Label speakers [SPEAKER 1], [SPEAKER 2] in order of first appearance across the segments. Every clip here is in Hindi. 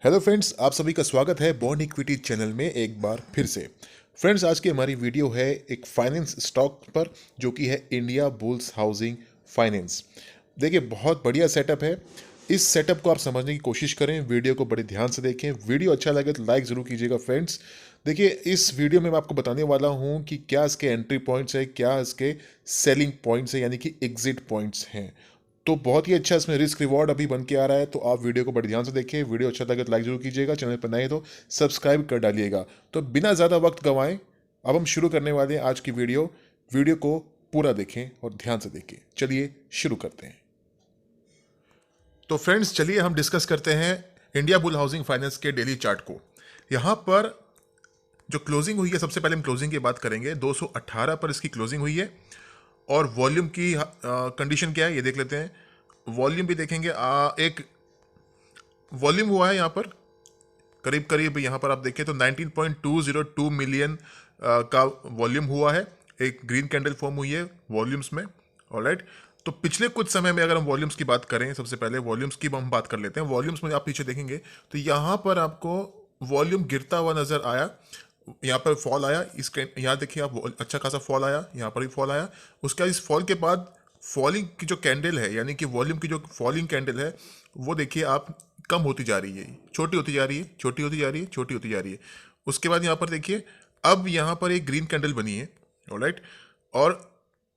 [SPEAKER 1] हेलो फ्रेंड्स, आप सभी का स्वागत है बॉन्ड इक्विटी चैनल में एक बार फिर से। फ्रेंड्स, आज की हमारी वीडियो है एक फाइनेंस स्टॉक पर, जो कि है इंडिया बुल्स हाउसिंग फाइनेंस। देखिए, बहुत बढ़िया सेटअप है। इस सेटअप को आप समझने की कोशिश करें, वीडियो को बड़े ध्यान से देखें। वीडियो अच्छा लगे तो लाइक ज़रूर कीजिएगा फ्रेंड्स। देखिए, इस वीडियो में मैं आपको बताने वाला हूं कि क्या इसके एंट्री पॉइंट्स है, क्या इसके सेलिंग पॉइंट्स है, यानी कि एग्जिट पॉइंट्स हैं। तो बहुत ही अच्छा इसमें रिस्क रिवॉर्ड अभी बन के आ रहा है। तो आप वीडियो को बड़े ध्यान से देखिए। वीडियो अच्छा लगे तो लाइक जरूर कीजिएगा, चैनल पर नए तो सब्सक्राइब कर डालिएगा। तो बिना ज़्यादा वक्त गंवाएं, अब हम शुरू करने वाले हैं आज की वीडियो। वीडियो को पूरा देखें और ध्यान से देखें। चलिए शुरू करते हैं। तो फ्रेंड्स, चलिए हम डिस्कस करते हैं इंडिया बुल हाउसिंग फाइनेंस के डेली चार्ट को। यहाँ पर जो क्लोजिंग हुई है, सबसे पहले हम क्लोजिंग की बात करेंगे। 218 पर इसकी क्लोजिंग हुई है। और वॉल्यूम की कंडीशन क्या है ये देख लेते हैं। वॉल्यूम भी देखेंगे। एक वॉल्यूम हुआ है यहाँ पर करीब करीब, यहाँ पर आप देखें तो 19.202 मिलियन का वॉल्यूम हुआ है। एक ग्रीन कैंडल फॉर्म हुई है वॉल्यूम्स में। ऑलराइट, तो पिछले कुछ समय में अगर हम वॉल्यूम्स की बात करें, सबसे पहले वॉल्यूम्स की हम बात कर लेते हैं। वॉल्यूम्स में आप पीछे देखेंगे तो यहाँ पर आपको वॉल्यूम गिरता हुआ नजर आया। यहाँ पर फॉल आया, इसके यहाँ देखिए आप, अच्छा खासा फॉल आया, यहाँ पर भी फॉल आया। उसके बाद इस फॉल के बाद फॉलिंग की जो कैंडल है, यानी कि वॉल्यूम की जो फॉलिंग कैंडल है, वो देखिए आप कम होती जा रही है, छोटी होती जा रही है, छोटी होती जा रही है, छोटी होती जा रही है। उसके बाद यहाँ पर देखिए, अब यहाँ पर एक ग्रीन कैंडल बनी है। ऑलराइट, और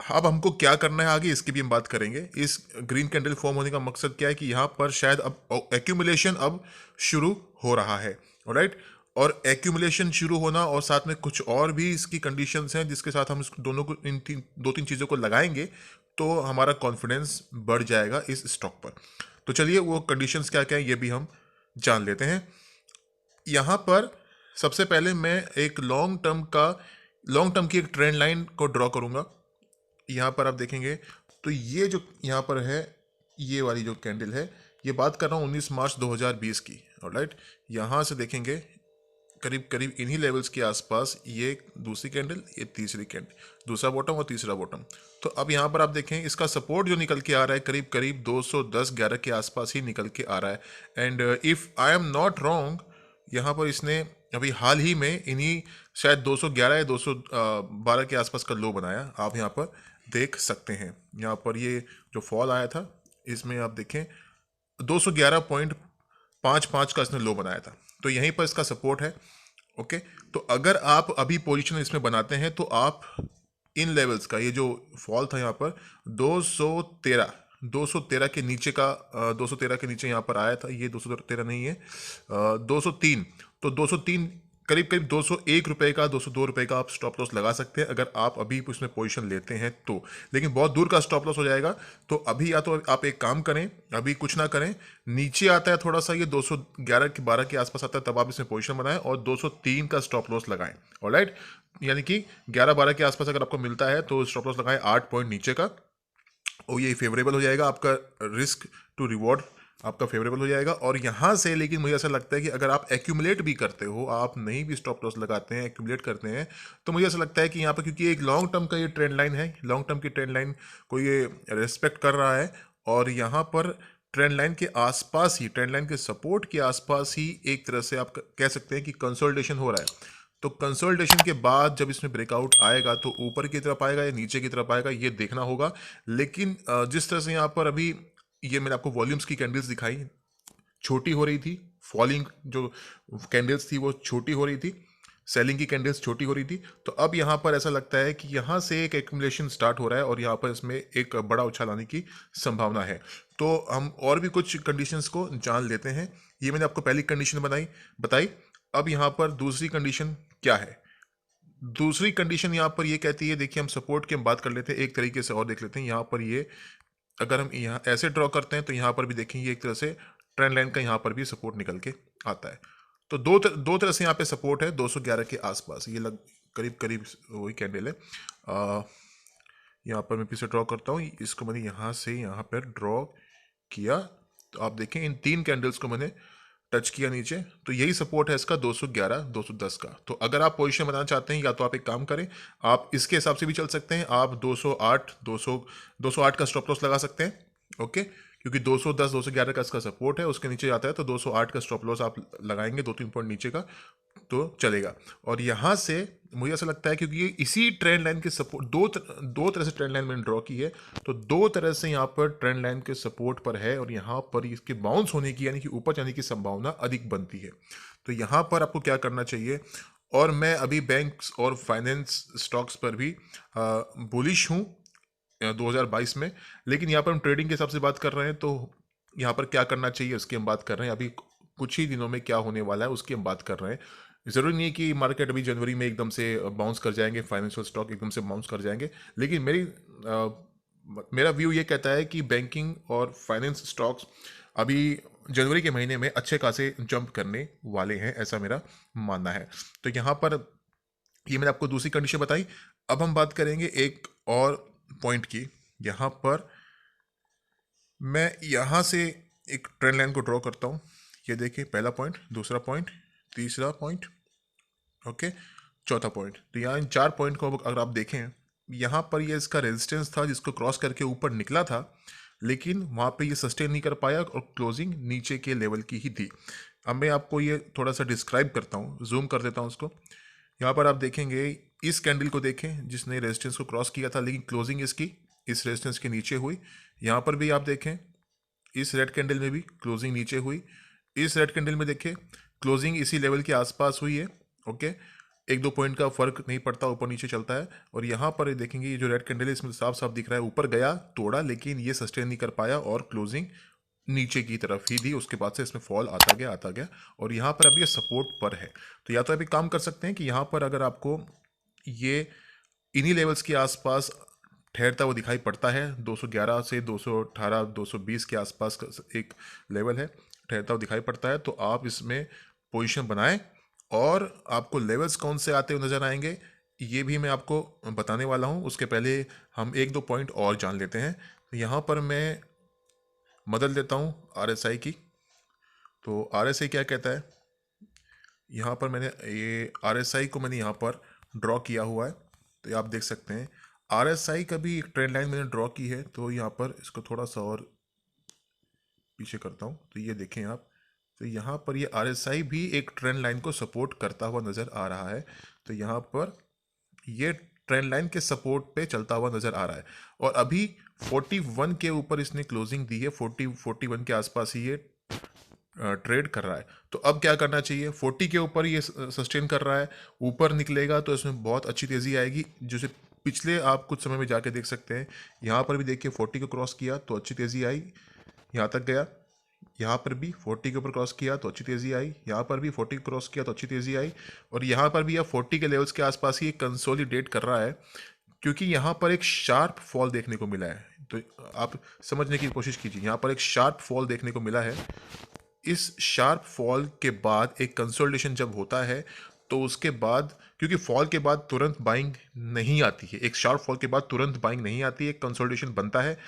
[SPEAKER 1] अब हमको क्या करना है आगे, इसकी भी हम बात करेंगे। इस ग्रीन कैंडल फॉर्म होने का मकसद क्या है कि यहाँ पर शायद अब एक्यूमुलेशन अब शुरू हो रहा है। ऑलराइट, और एक्यूमुलेशन शुरू होना और साथ में कुछ और भी इसकी कंडीशंस हैं, जिसके साथ हम इस दोनों को, इन दो तीन चीज़ों को लगाएंगे तो हमारा कॉन्फिडेंस बढ़ जाएगा इस स्टॉक पर। तो चलिए वो कंडीशंस क्या क्या है ये भी हम जान लेते हैं। यहाँ पर सबसे पहले मैं एक लॉन्ग टर्म की एक ट्रेंड लाइन को ड्रॉ करूँगा। यहाँ पर आप देखेंगे तो ये जो यहाँ पर है, ये वाली जो कैंडल है, ये बात कर रहा हूँ 19 मार्च 2020 की। ऑलराइट, यहाँ से देखेंगे करीब करीब इन्हीं लेवल्स के आसपास ये दूसरी कैंडल, ये तीसरी कैंडल, दूसरा बॉटम और तीसरा बॉटम। तो अब यहाँ पर आप देखें, इसका सपोर्ट जो निकल के आ रहा है करीब करीब 210-11 के आसपास ही निकल के आ रहा है। And if I am not wrong, यहाँ पर इसने अभी हाल ही में इन्हीं शायद 211 या 212 के आसपास का लो बनाया, आप यहाँ पर देख सकते हैं। यहाँ पर ये जो फॉल आया था, इसमें आप देखें 211.55 का इसने लो बनाया था। तो यहीं पर इसका सपोर्ट है। ओके, तो अगर आप अभी पोजीशन इसमें बनाते हैं तो आप इन लेवल्स का, ये जो फॉल था यहाँ पर 213 के नीचे का, 213 के नीचे यहाँ पर आया था, ये 213 नहीं है, 203। तो 203 करीब करीब 201 रुपए का, 202 रुपए का आप स्टॉप लॉस लगा सकते हैं अगर आप अभी उसमें पोजीशन लेते हैं तो। लेकिन बहुत दूर का स्टॉप लॉस हो जाएगा। तो अभी या तो आप एक काम करें, अभी कुछ ना करें, नीचे आता है थोड़ा सा, ये 211 के 12 के आसपास आता है, तब आप इसमें पोजीशन बनाएं और 203 का स्टॉप लॉस लगाएं। ऑलराइट, यानी कि 11-12 के आसपास अगर आपको मिलता है तो स्टॉप लॉस लगाएं 8 पॉइंट नीचे का, और ये फेवरेबल हो जाएगा। आपका रिस्क टू रिवॉर्ड आपका फेवरेबल हो जाएगा। और यहाँ से, लेकिन मुझे ऐसा लगता है कि अगर आप एक्यूमुलेट भी करते हो, आप नहीं भी स्टॉप लॉस लगाते हैं, एक्यूमुलेट करते हैं, तो मुझे ऐसा लगता है कि यहाँ पर, क्योंकि एक लॉन्ग टर्म का ये ट्रेंड लाइन है, लॉन्ग टर्म की ट्रेंड लाइन को ये रेस्पेक्ट कर रहा है, और यहाँ पर ट्रेंड लाइन के आसपास ही, ट्रेंड लाइन के सपोर्ट के आसपास ही एक तरह से आप कह सकते हैं कि कंसोलिडेशन हो रहा है। तो कंसोलिडेशन के बाद जब इसमें ब्रेकआउट आएगा तो ऊपर की तरफ आएगा या नीचे की तरफ आएगा, ये देखना होगा। लेकिन जिस तरह से यहाँ पर अभी ये मैंने आपको वॉल्यूम्स की कैंडल्स दिखाई, छोटी हो रही थी, फॉलिंग जो कैंडल्स थी वो छोटी हो रही थी, सेलिंग की कैंडल्स छोटी हो रही थी। तो अब यहाँ पर ऐसा लगता है कि यहाँ से एक एक्यूमुलेशन स्टार्ट हो रहा है और यहाँ पर इसमें एक बड़ा उछाल आने की संभावना है। तो हम और भी कुछ कंडीशंस को जान लेते हैं। ये मैंने आपको पहली कंडीशन बताई। अब यहाँ पर दूसरी कंडीशन क्या है? दूसरी कंडीशन यहाँ पर ये कहती है, देखिए हम सपोर्ट की हम बात कर लेते हैं, एक तरीके से और देख लेते हैं। यहाँ पर ये अगर हम यहाँ ऐसे ड्रॉ करते हैं तो यहाँ पर भी देखेंगे एक तरह से ट्रेंड लाइन का यहाँ पर भी सपोर्ट निकल के आता है। तो दो तरह से यहाँ पे सपोर्ट है 211 के आसपास, ये करीब करीब वही कैंडल है। यहाँ पर मैं फिर से ड्रॉ करता हूँ, इसको मैंने यहाँ से यहाँ पर ड्रॉ किया, तो आप देखें इन तीन कैंडल्स को मैंने टच किया नीचे, तो यही सपोर्ट है इसका 211 210 का। तो अगर आप पोजीशन बनाना चाहते हैं, या तो आप एक काम करें, आप इसके हिसाब से भी चल सकते हैं, आप 208 का स्टॉप लॉस लगा सकते हैं। ओके, क्योंकि 210 211 का इसका सपोर्ट है, उसके नीचे जाता है तो 208 का स्टॉप लॉस आप लगाएंगे 2-3 पॉइंट नीचे का तो चलेगा। और यहाँ से मुझे ऐसा लगता है क्योंकि ये इसी ट्रेंड लाइन के सपोर्ट दो तरह से ट्रेंड लाइन मैंने ड्रॉ की है, तो दो तरह से यहाँ पर ट्रेंड लाइन के सपोर्ट पर है और यहाँ पर इसके बाउंस होने की यानी कि ऊपर जाने की संभावना अधिक बनती है। तो यहाँ पर आपको क्या करना चाहिए, और मैं अभी बैंक्स और फाइनेंस स्टॉक्स पर भी बुलिश हूँ 2022 में, लेकिन यहाँ पर हम ट्रेडिंग के हिसाब से बात कर रहे हैं, तो यहाँ पर क्या करना चाहिए उसकी हम बात कर रहे हैं। अभी कुछ ही दिनों में क्या होने वाला है उसकी हम बात कर रहे हैं। ज़रूरी नहीं है कि मार्केट अभी जनवरी में एकदम से बाउंस कर जाएंगे, फाइनेंशियल स्टॉक एकदम से बाउंस कर जाएंगे, लेकिन मेरा व्यू ये कहता है कि बैंकिंग और फाइनेंस स्टॉक्स अभी जनवरी के महीने में अच्छे खासे जंप करने वाले हैं, ऐसा मेरा मानना है। तो यहाँ पर ये मैंने आपको दूसरी कंडीशन बताई। अब हम बात करेंगे एक और पॉइंट की। यहाँ पर मैं यहाँ से एक ट्रेंड लाइन को ड्रॉ करता हूँ। ये देखिए, पहला पॉइंट, दूसरा पॉइंट, तीसरा पॉइंट, ओके, चौथा पॉइंट। तो यहाँ इन 4 पॉइंट को अगर आप देखें, यहाँ पर ये इसका रेजिस्टेंस था जिसको क्रॉस करके ऊपर निकला था, लेकिन वहाँ पे ये सस्टेन नहीं कर पाया और क्लोजिंग नीचे के लेवल की ही थी। अब मैं आपको ये थोड़ा सा डिस्क्राइब करता हूँ, जूम कर देता हूँ उसको। यहाँ पर आप देखेंगे, इस कैंडल को देखें जिसने रेजिस्टेंस को क्रॉस किया था, लेकिन क्लोजिंग इसकी इस रेजिस्टेंस के नीचे हुई। यहाँ पर भी आप देखें, इस रेड कैंडल में भी क्लोजिंग नीचे हुई। इस रेड कैंडल में देखिए क्लोजिंग इसी लेवल के आसपास हुई है, ओके, 1-2 पॉइंट का फर्क नहीं पड़ता, ऊपर नीचे चलता है। और यहाँ पर ये देखेंगे, ये जो रेड कैंडल है इसमें साफ साफ दिख रहा है ऊपर गया, तोड़ा, लेकिन ये सस्टेन नहीं कर पाया और क्लोजिंग नीचे की तरफ ही दी। उसके बाद से इसमें फॉल आता गया और यहाँ पर अभी ये सपोर्ट पर है। तो या तो अभी काम कर सकते हैं कि यहाँ पर अगर आपको ये इन्हीं लेवल्स के आसपास ठहरता हुआ दिखाई पड़ता है, 211 से 218 220 के आसपास का एक लेवल है, ठहरता हुआ दिखाई पड़ता है, तो आप इसमें पोजीशन बनाएं। और आपको लेवल्स कौन से आते हुए नजर आएंगे ये भी मैं आपको बताने वाला हूं। उसके पहले हम 1-2 पॉइंट और जान लेते हैं। तो यहाँ पर मैं बदल देता हूँ RSI की। तो RSI क्या कहता है, यहाँ पर मैंने ये RSI को मैंने यहाँ पर ड्रॉ किया हुआ है, तो ये आप देख सकते हैं। RSI का भी एक ट्रेंड लाइन मैंने ड्रॉ की है, तो यहाँ पर इसको थोड़ा सा और पीछे करता हूँ, तो ये देखें आप, तो यहाँ पर ये RSI भी एक ट्रेंड लाइन को सपोर्ट करता हुआ नज़र आ रहा है। तो यहाँ पर ये ट्रेंड लाइन के सपोर्ट पे चलता हुआ नज़र आ रहा है और अभी 41 के ऊपर इसने क्लोजिंग दी है, 41 के आसपास ही ये ट्रेड कर रहा है। तो अब क्या करना चाहिए, 40 के ऊपर ये सस्टेन कर रहा है, ऊपर निकलेगा तो इसमें बहुत अच्छी तेज़ी आएगी, जैसे पिछले आप कुछ समय में जाके देख सकते हैं। यहाँ पर भी देखिए 40 को क्रॉस किया तो अच्छी तेज़ी आई, यहाँ तक गया। यहाँ पर भी 40 के ऊपर क्रॉस किया तो अच्छी तेज़ी आई, यहाँ पर भी 40 क्रॉस किया तो अच्छी तेज़ी आई, और यहाँ पर भी यह 40 के लेवल्स के आसपास ही कंसोलिडेट कर रहा है, क्योंकि यहाँ पर एक शार्प फॉल देखने को मिला है। तो आप समझने की कोशिश कीजिए, यहाँ पर एक शार्प फॉल देखने को मिला है। इस शार्प फॉल के बाद एक कंसोलिडेशन जब होता है तो उसके बाद, क्योंकि फॉल के बाद तुरंत बाइंग नहीं आती है, एक शार्प फॉल के बाद तुरंत बाइंग नहीं आती है, एक कंसोलिडेशन बनता है।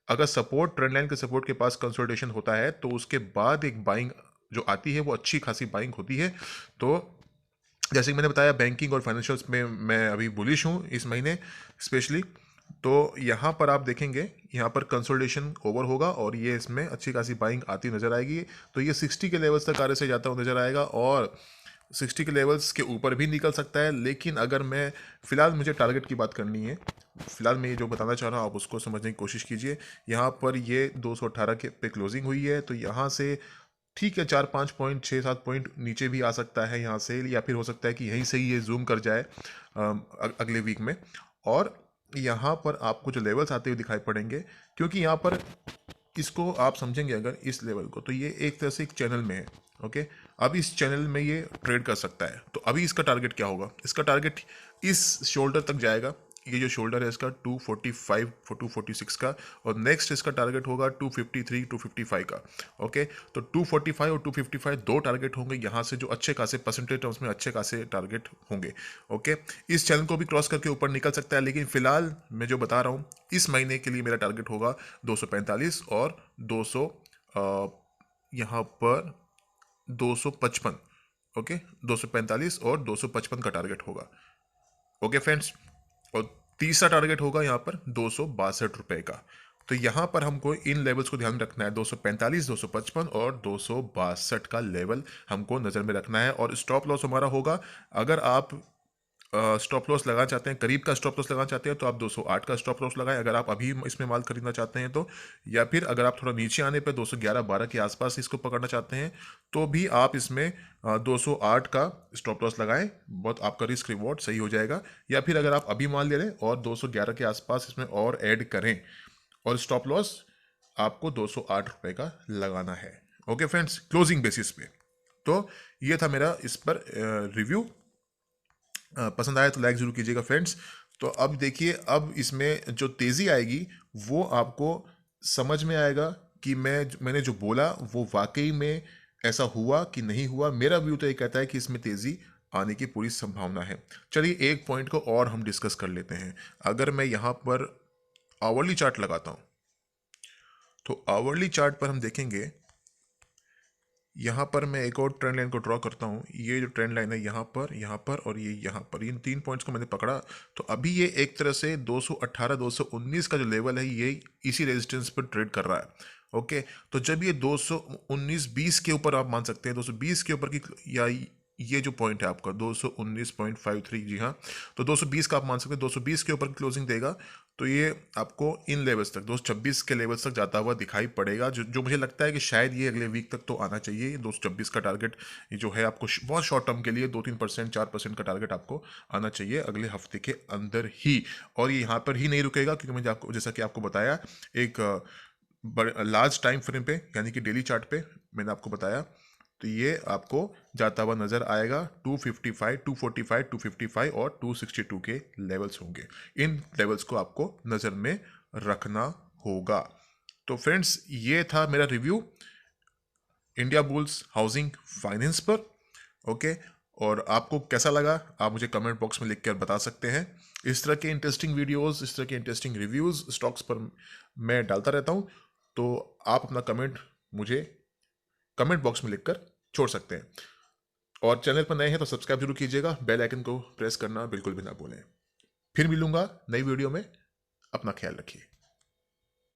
[SPEAKER 1] अगर सपोर्ट, ट्रेंड लाइन के सपोर्ट के पास कंसोलिडेशन होता है तो उसके बाद एक बाइंग जो आती है वो अच्छी खासी बाइंग होती है। तो जैसे कि मैंने बताया, बैंकिंग और फाइनेंशियल्स में मैं अभी बुलिश हूँ इस महीने स्पेशली। तो यहाँ पर आप देखेंगे, यहाँ पर कंसोलिडेशन ओवर होगा और ये इसमें अच्छी खासी बाइंग आती नजर आएगी। तो ये 60 के लेवल्स तक RSI जाता हुआ नजर आएगा और 60 के लेवल्स के ऊपर भी निकल सकता है। लेकिन अगर मैं फिलहाल, मुझे टारगेट की बात करनी है, फिलहाल मैं ये जो बताना चाह रहा हूँ आप उसको समझने की कोशिश कीजिए। यहाँ पर ये 218 के पे क्लोजिंग हुई है, तो यहाँ से ठीक है 4-5 पॉइंट, 6-7 पॉइंट नीचे भी आ सकता है यहाँ से, या फिर हो सकता है कि यहीं से ही ये जूम कर जाए अगले वीक में। और यहाँ पर आपको जो लेवल्स आते हुए दिखाई पड़ेंगे, क्योंकि यहाँ पर इसको आप समझेंगे अगर इस लेवल को, तो ये एक तरह से एक चैनल में है, ओके। अब इस चैनल में ये ट्रेड कर सकता है, तो अभी इसका टारगेट क्या होगा, इसका टारगेट इस शोल्डर तक जाएगा। ये जो शोल्डर है इसका 245 246 का, और नेक्स्ट इसका टारगेट होगा 253 255 का, ओके। तो 245 और 255 दो टारगेट होंगे यहाँ से, जो अच्छे खासे परसेंटेज टर्म्स में अच्छे खासे टारगेट होंगे, ओके। इस चैनल को भी क्रॉस करके ऊपर निकल सकता है, लेकिन फिलहाल मैं जो बता रहा हूँ इस महीने के लिए मेरा टारगेट होगा 245 और 200, यहाँ पर 255, ओके, 245 और 255 का टारगेट होगा, ओके फ्रेंड्स। और तीसरा टारगेट होगा यहाँ पर 262 रुपये का, तो यहाँ पर हमको इन लेवल्स को ध्यान में रखना है, 245, 255 और 262 का लेवल हमको नज़र में रखना है। और स्टॉप लॉस हमारा होगा, अगर आप स्टॉप लॉस लगाना चाहते हैं, करीब का स्टॉप लॉस लगाना चाहते हैं, तो आप 208 का स्टॉप लॉस लगाएं अगर आप अभी इसमें माल खरीदना चाहते हैं तो। या फिर अगर आप थोड़ा नीचे आने पे 211-12 के आसपास इसको पकड़ना चाहते हैं तो भी आप इसमें 208 का स्टॉप लॉस लगाएं, बहुत आपका रिस्क रिवॉर्ड सही हो जाएगा। या फिर अगर आप अभी माल ले लें और 211 के आसपास इसमें और ऐड करें, और स्टॉप लॉस आपको 208 रुपये का लगाना है। ओके फ्रेंड्स, क्लोजिंग बेसिस पे। तो ये था मेरा इस पर रिव्यू। पसंद आया तो लाइक ज़रूर कीजिएगा फ्रेंड्स। तो अब देखिए, अब इसमें जो तेज़ी आएगी वो आपको समझ में आएगा कि मैंने जो बोला वो वाकई में ऐसा हुआ कि नहीं हुआ। मेरा व्यू तो ये कहता है कि इसमें तेज़ी आने की पूरी संभावना है। चलिए एक पॉइंट को और हम डिस्कस कर लेते हैं। अगर मैं यहाँ पर आवरली चार्ट लगाता हूँ तो आवरली चार्ट पर हम देखेंगे, यहाँ पर मैं एक और ट्रेंड लाइन को ड्रॉ करता हूँ। ये जो ट्रेंड लाइन है यहाँ पर और ये यहाँ पर, इन 3 पॉइंट्स को मैंने पकड़ा। तो अभी ये एक तरह से 218 219 का जो लेवल है ये इसी रेजिस्टेंस पर ट्रेड कर रहा है। ओके, तो जब ये 219-20 के ऊपर आप मान सकते हैं, 220 के ऊपर की, या ये जो पॉइंट है आपका 219.53, जी हाँ, तो 220 का आप मान सकते हैं, 220 के ऊपर क्लोजिंग देगा तो ये आपको इन लेवल्स तक 226 के लेवल्स तक जाता हुआ दिखाई पड़ेगा, जो मुझे लगता है कि शायद ये अगले वीक तक तो आना चाहिए। 226 का टारगेट जो है आपको बहुत शॉर्ट टर्म के लिए 2-3%, 4% का टारगेट आपको आना चाहिए अगले हफ्ते के अंदर ही। और ये यहाँ पर ही नहीं रुकेगा, क्योंकि मैंने आपको, जैसा कि आपको बताया, एक बड़े लार्ज टाइम फ्रेम पे यानी कि डेली चार्ट पे मैंने आपको बताया, तो ये आपको जाता हुआ नजर आएगा। 255, 245, 255 और 262 के लेवल्स होंगे। इन लेवल्स को आपको नज़र में रखना होगा। तो फ्रेंड्स, ये था मेरा review India bulls housing finance पर। ओके, और आपको कैसा लगा आप मुझे कमेंट बॉक्स में लिख कर बता सकते हैं। इस तरह के इंटरेस्टिंग वीडियोस, इस तरह के इंटरेस्टिंग रिव्यूज़ स्टॉक्स पर मैं डालता रहता हूँ, तो आप अपना कमेंट मुझे कमेंट बॉक्स में लिखकर छोड़ सकते हैं। और चैनल पर नए हैं तो सब्सक्राइब जरूर कीजिएगा, बेल आइकन को प्रेस करना बिल्कुल भी ना भूलें। फिर मिलूंगा नई वीडियो में, अपना ख्याल रखिए।